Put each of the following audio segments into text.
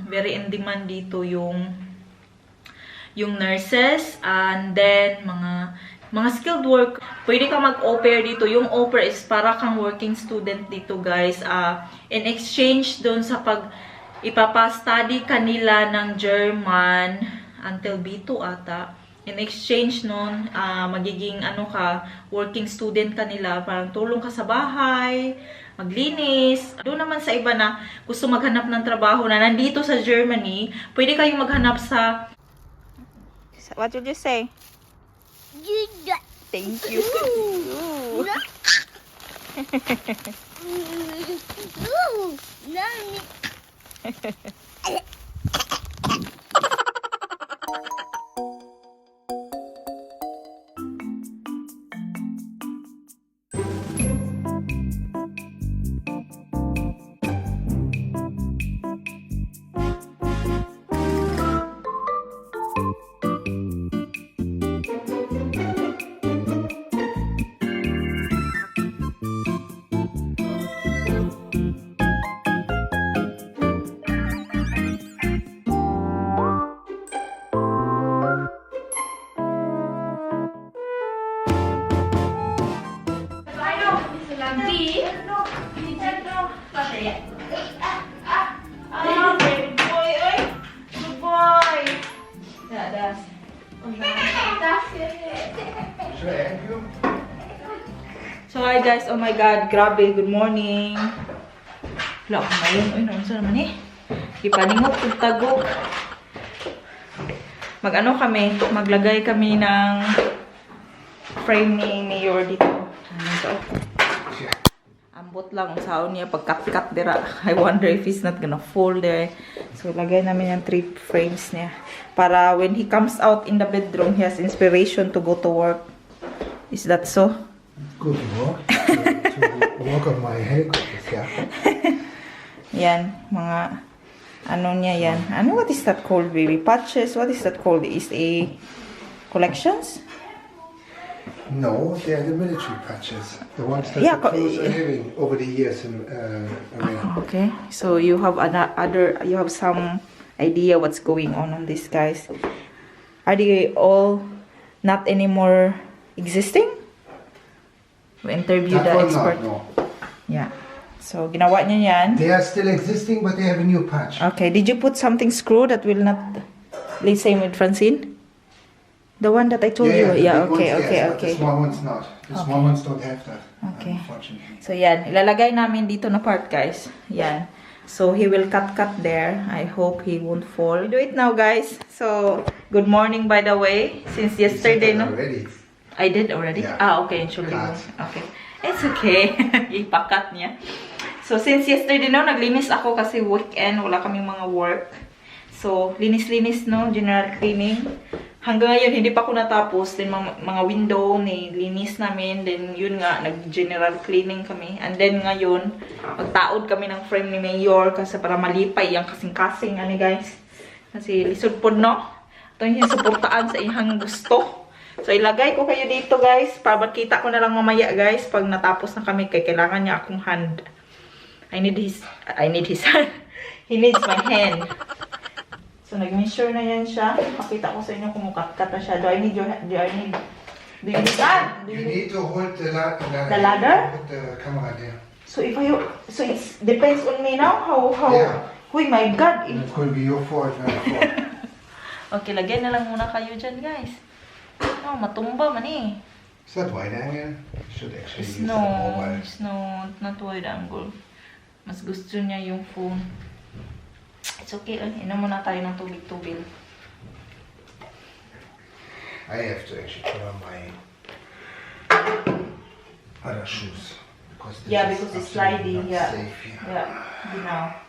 very in demand dito yung nurses, and then mga skilled work. Pwede ka mag-au pair dito. Yung au pair is para kang working student dito, guys. In exchange doon sa ipapa-study kanila ng German until B2 ata. In exchange nun, magiging working student kanila. Parang tulong ka sa bahay, maglinis. Doon naman sa iba na gusto maghanap ng trabaho na nandito sa Germany, pwede kayong maghanap sa... What did you say? Thank you. So hi guys, oh my god, grabe, good morning. Wala ko ngayon, uy, naunsa naman eh. Ipaningot, tagtagok. Maglagay kami ng frame ni Mayor dito. Ito. Ambot lang ang saon niya, pag-cut-cut dira. I wonder if he's not gonna fall there. So ilagay namin yung 3 frames niya. Para when he comes out in the bedroom, he has inspiration to go to work. Is that so? Go to work. To work on my helicopters, yeah. Yan, mga niya yan. What is that called, baby? Patches? What is that called? Is a collections? No, they are the military patches. The ones that the crews are having over the years in around. Okay, so you have you have some idea what's going on this, guys. Are they all not anymore existing? We interviewed the expert. No. Yeah. So, ginawa niya yan. They are still existing, but they have a new patch. Okay. Did you put something screw that will not... Let's say with Francine? The one that I told you? Yeah, okay. The small ones not. The small ones don't have that. Okay. Unfortunately. So, yan. Ilalagay namin dito na part, guys. Yan. So, he will cut there. I hope he won't fall. We do it now, guys. So, good morning, by the way. Since yesterday, no? Already. I did already? Yeah. Okay. Okay. It's okay. Ipakat niya. So, since yesterday, no, naglinis ako kasi weekend. Wala kaming mga work. So, linis-linis, no? General cleaning. Hanggang ngayon, hindi pa ako natapos. Then, mga window, nilinis namin. Then, yun nga, nag-general cleaning kami. And then, ngayon, magtaod kami ng frame ni Mayor kasi para malipay yung kasing-kasing, guys. Kasi, lisod po, no? Ito yung suportaan sa ihang gusto. So, ilagay ko kayo dito, guys. Para makita ko na lang mamaya, guys. Pag natapos na kami, kailangan niya akong hand. I need his hand. He needs my hand. So, nag-measure na yan siya. Pakita ko sa inyo kung mukat-kat na siya. Do you need that? You need to hold the ladder. The ladder? Put the camera there. So, so it depends on me now? How? Yeah. Uy, my God. It's going to be your fault, not your fault. Okay, lagyan na lang muna kayo dyan, guys. Oh, matumba man eh. Is that wide angle? Should actually use the mobile. It's not wide angle. Mas gusto niya yung phone. It's okay. Inom muna tayo ng tubig-tubig. I have to actually put on my other shoes. Because it's sliding. Yeah. Safe here. Yeah. Genau.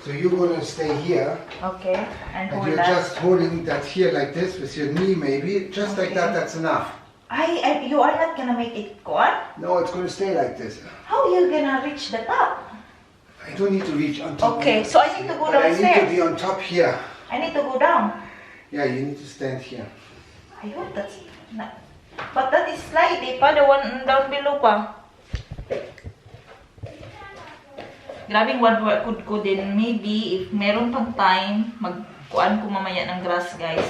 So you're gonna stay here. Okay. And you're just holding that here like this with your knee maybe. Just like that, that's enough. You are not gonna make it go on? No, it's gonna stay like this. How are you gonna reach the top? I don't need to reach on top. Okay, so I need to go downstairs. I need to be on top here. I need to go down. Yeah, you need to stand here. I hope that's not... But that is slidey pa, the one down below pa. grabing work ko din. Maybe, if meron pang time, magkuan ko mamaya ng grass, guys.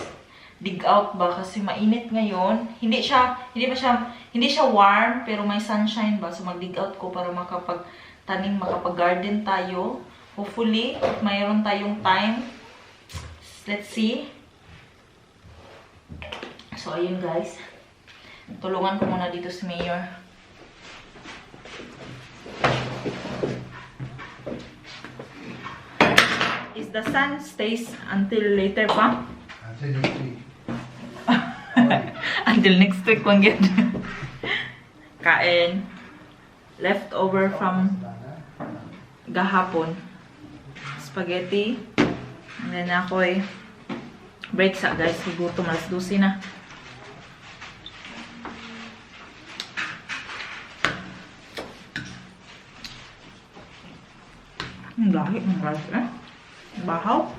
Dig out ba? Kasi mainit ngayon. Hindi siya warm, pero may sunshine ba? So, mag-dig out ko para makapag-tanim, makapag-garden tayo. Hopefully, if mayroon tayong time. Let's see. So, ayun guys. Tulungan ko muna dito si Mayor. Is the sun stays until later pa? Until next week. Until next week kung yan. Kain. Leftover from gahapon. Spaghetti. And then ako'y break sa guys. Gutom, alas 12 na. Ang lahi ng rice eh. Bahaw.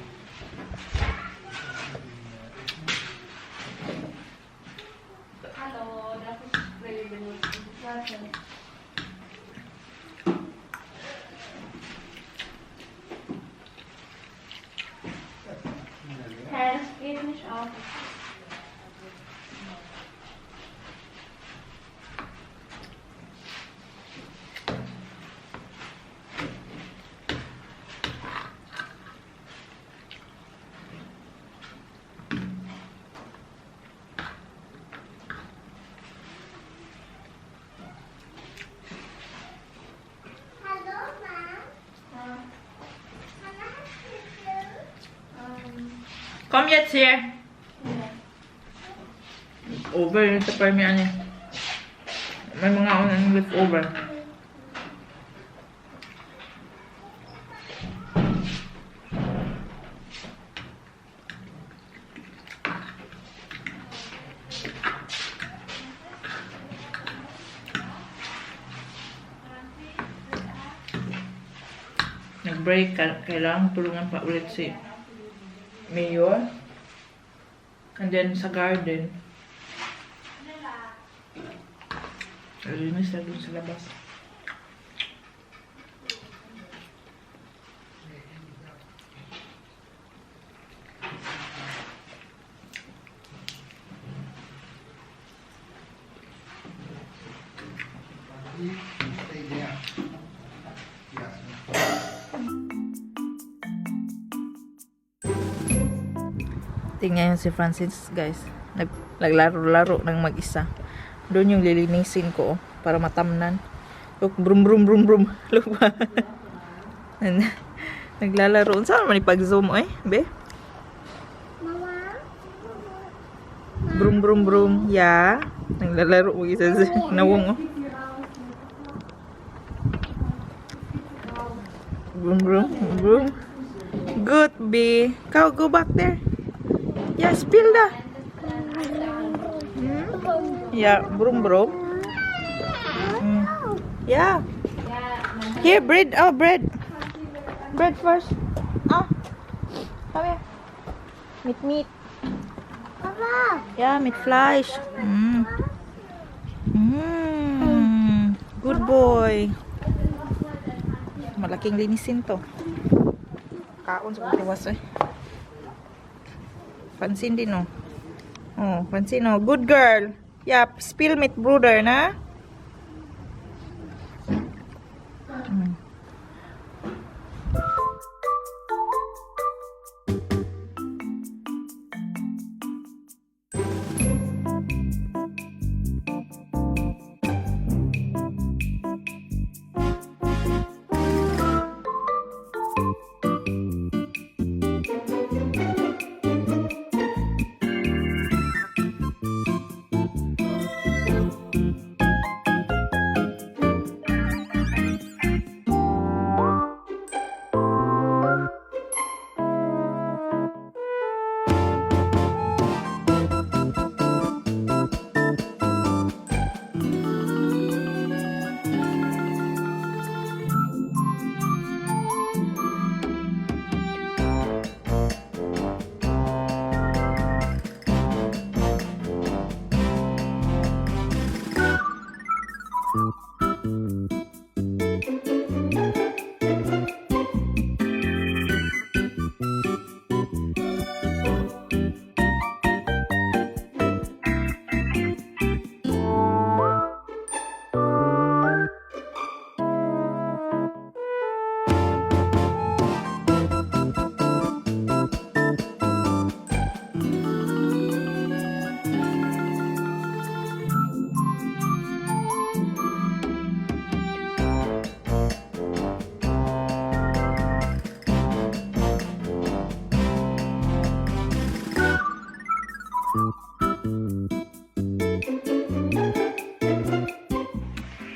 Come yet here. Over yung tapar niya niya. May mga unang leftover. Nag-break, kailangan tulungan pa ulit si Mayor. And then sa garden. Linis na dun sa labas. Stay there. Yes. Tingnan yung si Francene, guys. Naglaro-laro ng mag-isa. Doon yung lilinisin ko, para matamnan. Look, brum brum brum brum. Look ba? Naglalaro. Saan naman ipag-zoom, eh? Be? Brum brum brum. Yeah. Naglalaro mag-isa. Nawong, oh. Brum brum brum. Good, B. Go back there. Yeah, spill that. Yeah, brum brum. Yeah. Here, bread. Oh, bread. Bread first. Ah. Come here. Meat. Papa. Yeah, meat flesh. Good boy. Malaking linisin to. Kaon sa pagtiwas eh. Pansin din oh. Oh, pansin oh. Good girl. Yeah, spill meat brother na.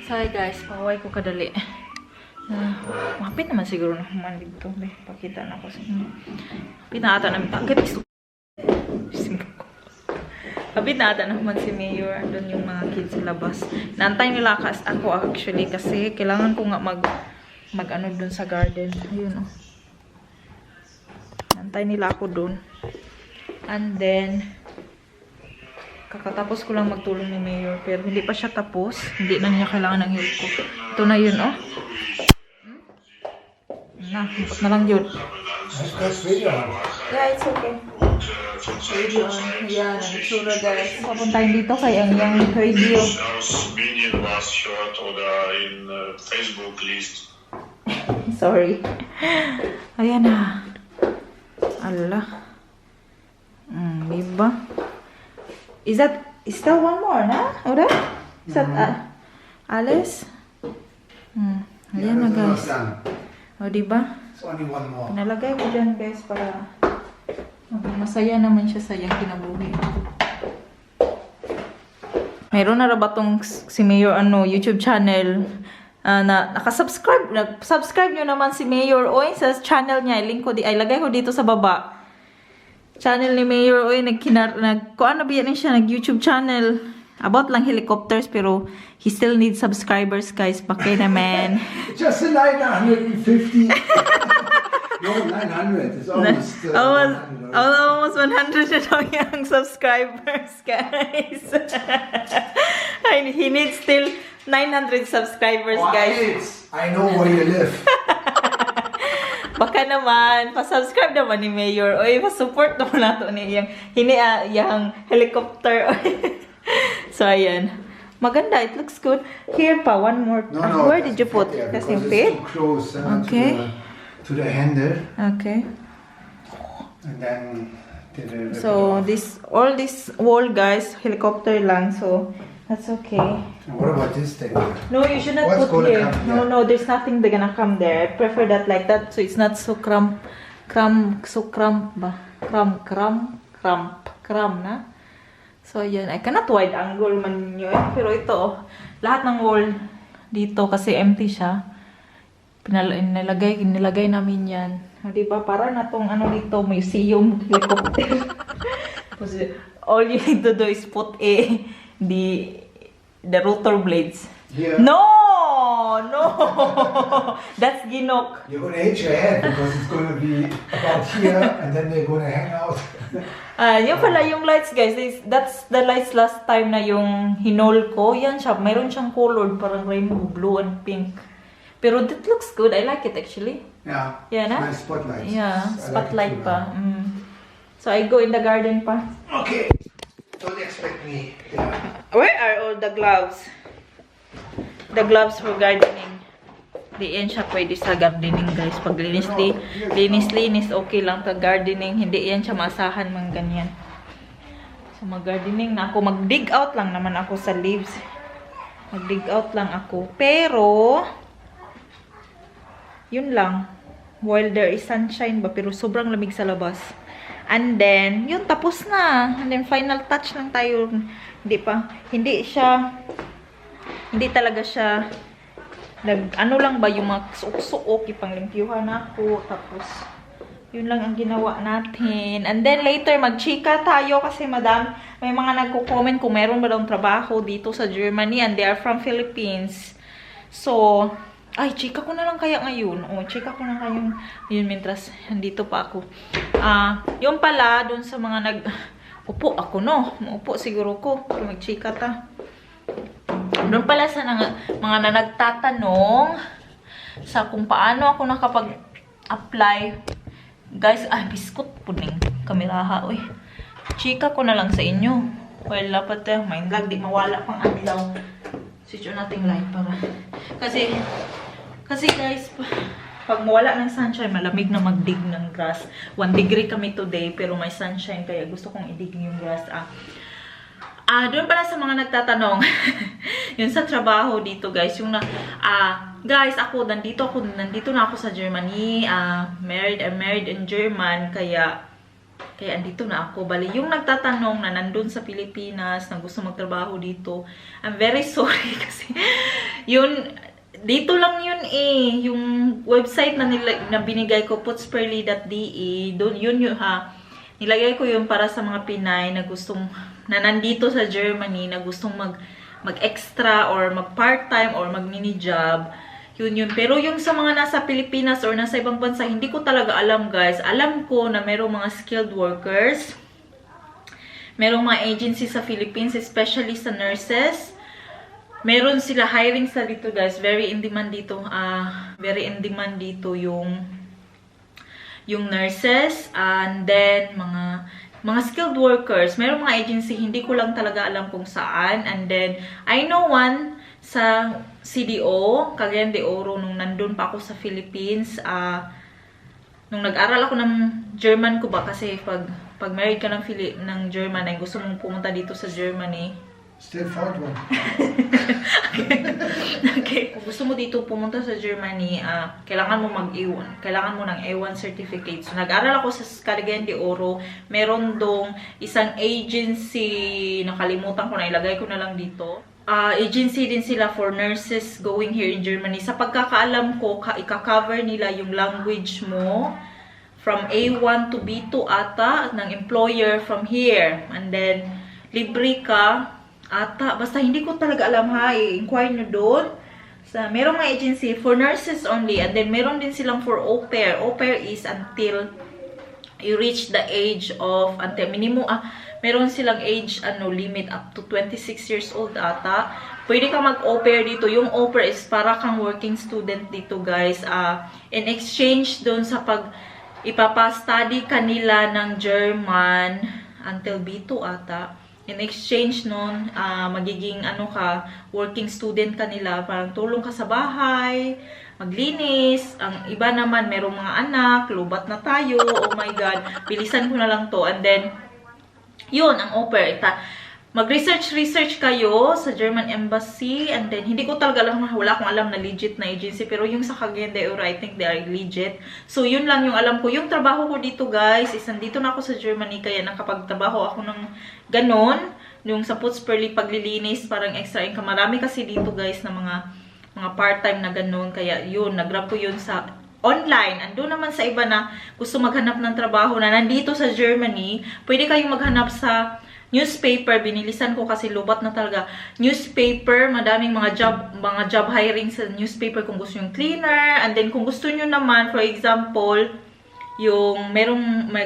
Sorry guys, paway ko kadali. Mapit naman siguro na human dito. Pakita na ako sa inyo. Pinata namin. Kapit na ata naman si Mayor. Doon yung mga kids sa labas. Naantay nila ako actually kasi kailangan ko nga mag ano doon sa garden. Ayun oh. Naantay nila ako doon. And then kakatapos ko lang magtulong ni Mayor pero hindi pa siya tapos. Hindi na niya kailangan ng help ko. Ito na yun oh. Humpot na lang yun. Yeah, it's okay. Radio on. Yan, ang itsura guys. Papuntahin dito kay ang yung radio. Sorry. Ayan na. Allah. Diba? Is that one more na? Ora? Is that Alice? Ayan na guys. O diba? It's only one more. Pinalagay ko dyan guys para masaya naman siya sa iyang kinabuhi. Meron na ba tong si Mayor YouTube channel na subscribe nyo naman si Mayor Oy sa channel niya. Link ko ilagay ko dito sa baba. Channel ni Mayor Oy kuan na biyan siya nag-YouTube channel about lang helicopters pero he still needs subscribers guys. Bakit naman? Just 950. No, 900. It's almost 100 na daw yung subscribers, guys. He needs still 900 subscribers, guys. I know where you live. Baka naman, pa-subscribe naman ni Mayor. Oy, pa-support naman nato niya yung helicopter. So, ayan. Maganda, it looks good. Here pa, one more. No, where did you put? Kasi yung pit? Close, okay. To the handle. Okay. And then so all this wall guys, helicopter lang, so that's okay. What about this thing? No, you should not put here. No, there's nothing they're gonna come there. I prefer that like that so it's not so cramp na. So yan, I cannot wide angle man yun. Pero ito, lahat ng wall dito kasi empty siya. Nilagay namin yan. Diba? Para na tong dito, museum helicopter. All you need to do is put the rotor blades. Yeah. No! That's ginok. You're gonna hit your head because it's gonna be about here and then they're gonna hang out. Yung pala yung lights guys, that's the lights last time na yung hinol ko. Yan siya, mayroon siyang colored, parang rainbow, blue and pink. Pero that looks good. I like it actually. Yeah. Yeah, na? Nice spotlight. Yeah, spotlight pa. So I go in the garden pa. Okay. Don't expect me. Yeah. Where are all the gloves? The gloves for gardening. Di yan siya pwede sa gardening guys. Pag linis, okay lang. Pag gardening, hindi yan siya masahan mang ganyan. So mag-gardening na ako. Mag-dig out lang naman ako sa leaves. Mag-dig out lang ako. Pero yun lang. While there is sunshine ba, pero sobrang lamig sa labas. And then, yun, tapos na. And then, final touch lang tayo. Hindi talaga siya, ano lang ba, yung mga suok-suok, ipanglimpyuhan ako. Tapos, yun lang ang ginawa natin. And then, later, magchika tayo kasi may mga nagko-comment kung meron ba daw trabaho dito sa Germany and they are from Philippines. So, ay, chika ko na lang kaya ngayon. Chika ko na kayo yun, mientras andito pa ako. Yung pala, dun sa mga upo ako, no? Maupo siguro ko. Magchika ta. Doon pala sa mga nagtatanong sa kung paano ako nakapag-apply. Guys, biskot puning kameraha, oy. Chika ko na lang sa inyo. Well, dapat may lag, di mawala pang adlaw. Switch on nating light para. Kasi guys, pag mawala ng sunshine, malamig na magdig ng grass. 1 degree kami today, pero may sunshine, kaya gusto kong idig yung grass. Doon pala sa mga nagtatanong, yun sa trabaho dito guys, guys, nandito na ako sa Germany, I'm married in German, kaya Kaya andito na ako. Bali, yung nagtatanong na nandun sa Pilipinas, na gusto magtrabaho dito, I'm very sorry kasi yun, dito lang yun eh. Yung website na, na binigay ko, putsperly.de, doon yun yun ha. Nilagay ko yun para sa mga Pinay na gustong, na nandito sa Germany, na gustong mag-extra or mag-part-time or mag-mini job. Yun. Pero yung sa mga nasa Pilipinas or nasa ibang bansa, hindi ko talaga alam, guys. Alam ko na merong mga skilled workers. Merong mga agency sa Philippines, especially sa nurses. Meron sila hiring sa dito, guys. Very in demand dito. Very in demand dito yung nurses. And then, mga skilled workers. Merong mga agency, hindi ko lang talaga alam kung saan. And then, I know one sa CDO, Cagayan de Oro, nung nandun pa ako sa Philippines. Nung nag-aral ako ng German ko ba, kasi pag married ka ng German, ay gusto mong pumunta dito sa Germany. Still found one. Okay. Kung gusto mo dito pumunta sa Germany, kailangan mo kailangan mo ng A1 certificate. So, nag-aral ako sa Cagayan de Oro. Meron dong isang agency, nakalimutan ko na, ilagay ko na lang dito. Agency din sila for nurses going here in Germany. Sa pagkakaalam ko, ika-cover nila yung language mo from A1 to B2 ata ng employer from here. And then, libre ka ata. Basta hindi ko talaga alam ha. I-inquire nyo doon. Merong mga agency for nurses only. And then, meron din silang for au pair. Au pair is until you reach the age of, until minimum, meron silang age limit up to 26 years old ata. Pwede ka mag-au pair dito. Yung au pair is para kang working student dito, guys. In exchange doon sa ipapa-study kanila ng German until B2 ata. In exchange nun, magiging working student kanila. Parang tulong ka sa bahay, maglinis. Ang iba naman, merong mga anak, lubat na tayo. Oh my God, bilisan ko na lang to. And then, yun, ang au pair. Mag-research kayo sa German Embassy. And then, hindi ko talaga alam, wala akong alam na legit na agency. Pero yung sa Cagayan de Oro, I think they are legit. So, yun lang yung alam ko. Yung trabaho ko dito, guys, is nandito na ako sa Germany. Kaya nakapagtrabaho ako ng ganon. Yung sa Putzperli, paglilinis, parang extra income. Marami kasi dito, guys, na mga part-time na ganon. Kaya yun, nag-grab ko yun sa online. Ando naman sa iba na gusto maghanap ng trabaho na nandito sa Germany, pwede kayong maghanap sa newspaper. Binilisan ko kasi lubat na talaga. Newspaper, madaming mga job hiring sa newspaper kung gusto yung cleaner. And then kung gusto nyo naman, for example, yung may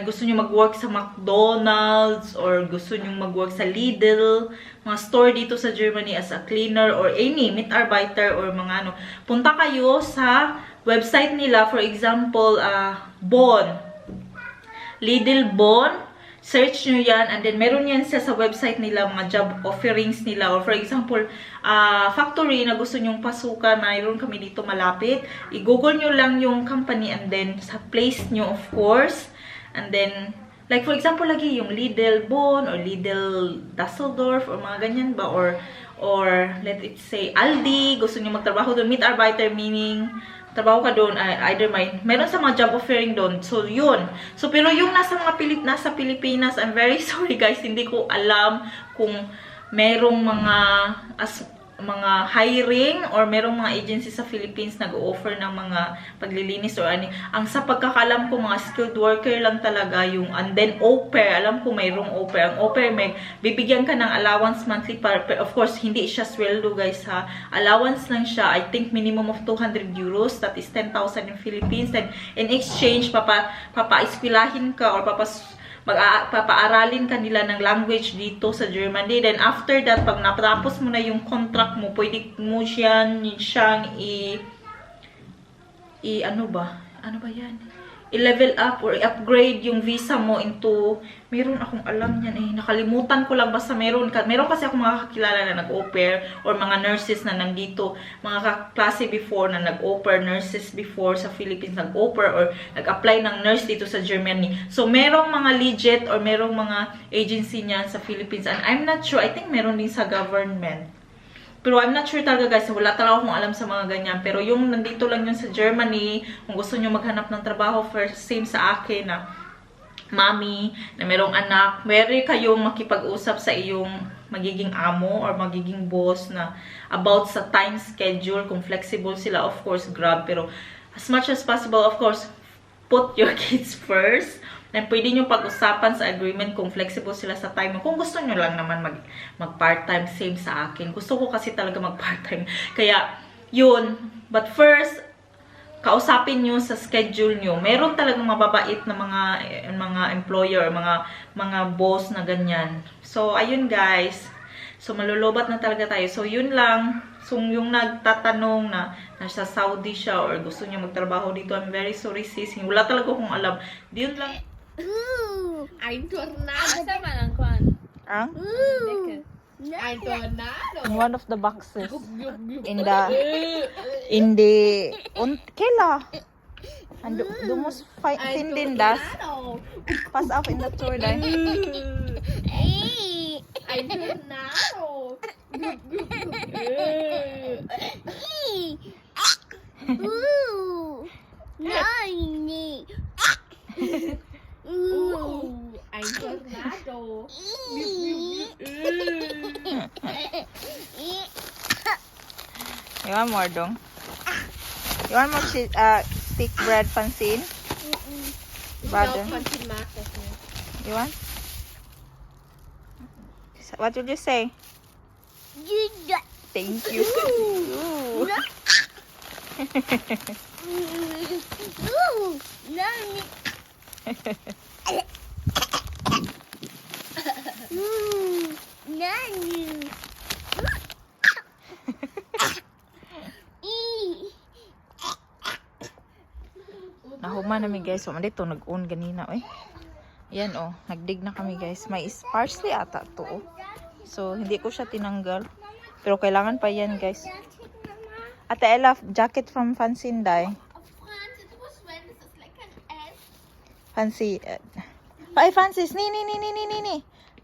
gusto nyo mag-work sa McDonald's or gusto nyo mag-work sa Lidl, mga store dito sa Germany as a cleaner or any Mitarbeiter or mga punta kayo sa website nila, for example, Bonn. Lidl Bonn. Search nyo yan. And then, meron yan sa website nila, mga job offerings nila. Or for example, factory na gusto nyong pasukan, mayroon kami dito malapit. I-google nyo lang yung company and then sa place nyo, of course. And then, like for example, lagi yung Lidl Bonn or Lidl Düsseldorf or mga ganyan ba. Or let it say, Aldi. Gusto nyo magtrabaho doon. Mitarbeiter meaning trabaho ka doon, either meron sa mga job offering doon. So, yun. So, pero yung nasa Pilipinas, I'm very sorry guys, hindi ko alam kung merong mga hiring or merong mga agency sa Philippines nag-o-offer ng mga paglilinis or ano. Ang sa pagkakalam ko, mga skilled worker lang talaga yung, and then au pair, alam ko mayroong au pair. Ang au pair, bibigyan ka ng allowance monthly, of course, hindi siya sweldo guys ha. Allowance lang siya, I think minimum of 200 euros, that is 10,000 in Philippines. Then, in exchange, papa-ispilahin ka or papaaralin kanila ng language dito sa Germany. Then after that, pag napatapos mo na yung contract mo, pwede mo siyang i-level up or i-upgrade yung visa mo into, meron akong alam yan nakalimutan ko lang, basta meron kasi akong mga kakilala na nag-au pair or mga nurses na nandito, mga kaklase before na nag-au pair, nurses before sa Philippines, nag-au pair or nag-apply ng nurse dito sa Germany. So, merong mga legit or merong mga agency niyan sa Philippines and I'm not sure, I think meron din sa government. Pero I'm not sure talaga guys, wala talaga akong alam sa mga ganyan. Pero yung nandito lang yun sa Germany, kung gusto nyo maghanap ng trabaho, first same sa akin na mommy, na merong anak, meron kayong makipag-usap sa iyong magiging amo or magiging boss na about sa time schedule, kung flexible sila, of course, grab. Pero as much as possible, of course, put your kids first. Na pwede nyo pag-usapan sa agreement kung flexible sila sa time. Kung gusto nyo lang naman mag-part-time, same sa akin. Gusto ko kasi talaga mag-part-time. Kaya, yun. But first, kausapin nyo sa schedule nyo. Meron talagang mababait na mga employer, mga boss na ganyan. So, ayun guys. So, malulubat na talaga tayo. So, yun lang. So, yung nagtatanong na nasa Saudi siya or gusto niya magtrabaho dito, I'm very sorry sis. Wala talaga akong alam. Yun lang. Ein tornado. Asa man ang kwan? Ang? Ein tornado. In one of the boxes. Kela. And du musst finden das. Pass auf in the Tour dai. Ein tornado. Nein. Ein tornado. You want more dong? You want more thick bread Francene? Brother. You want? What did you say? Thank you. Nahuma namin guys. So, dito nag-on ganina. Yan nagdig na kami guys. May parsley ata to. So, hindi ko siya tinanggal. Pero kailangan pa yan guys. Ate Ella, jacket from Francene V. Fancy. Ay, Francis, ni.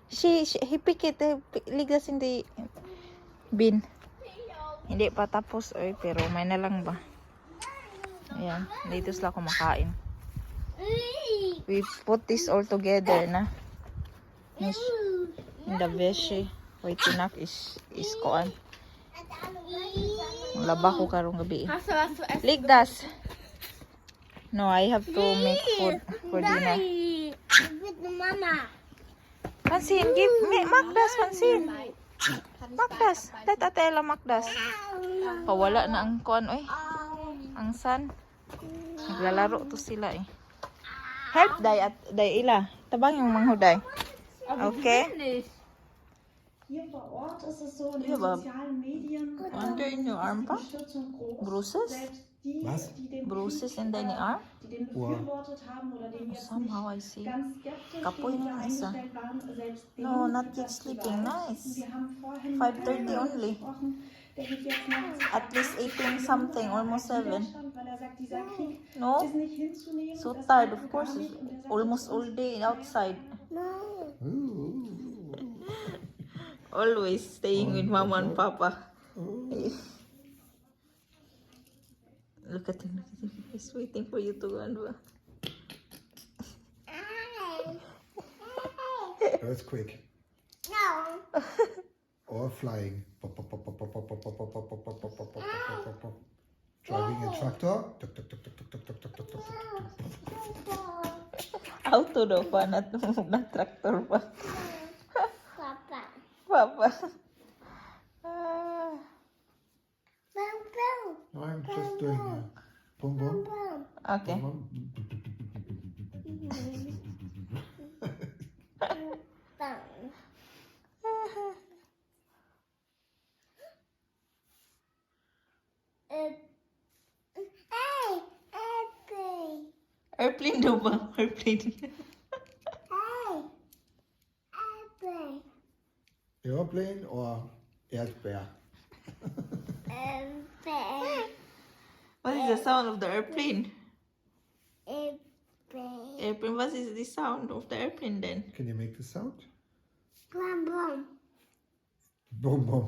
He pick it. Ligas in the bin. Hindi pa tapos, pero may na lang ba? Ayan, dito sila kumakain. We put this all together na. In the veshi. Wait, tinak is koan. Maglaba ko karong gabi. Ligdas. No, I have to make food for dinner. Francene, give me Magdas, Francene. Magdas. Let Atela Magdas. Pawala na ang kuan, ang sun. Naglalaro to sila Help day ila. Tabang yung manghuday. Okay? Hier vor Ort ist es so, in Ja, den aber sozialen Medien Under in your arm pa? Unterstützung groß. Bruises? Selbst die, Was? die den Bruises Krieg, in deine arm? die den befürwortet haben oder den jetzt Somehow I nicht see. ganz skeptisch Kapoy gegenüber na isa. eingestellt waren, selbst denen No, not gibt yet es sleeping. Gewalt. Nice. Wir haben vorhin 5:30 only. gesprochen, der geht jetzt nachts At least 18 something, almost 7. Widerstand, weil er sagt, dieser Krieg No? ist nicht hinzunehmen. So das tired, einfach of course. gar nicht. Und er sagt, Almost all day outside. Ooh. Always staying with mama and papa. Look at him. He's waiting for you to go and Earthquake. Or flying. Driving a tractor. auto daw pa, not tractor pa. Papa. No, I'm just doing boom boom. Okay. Boom, Airplane daw ba? Airplane. Airplane or Erdbeer? What is the sound of the airplane? Airplane. What is the sound of the airplane then? Can you make the sound? Boom boom.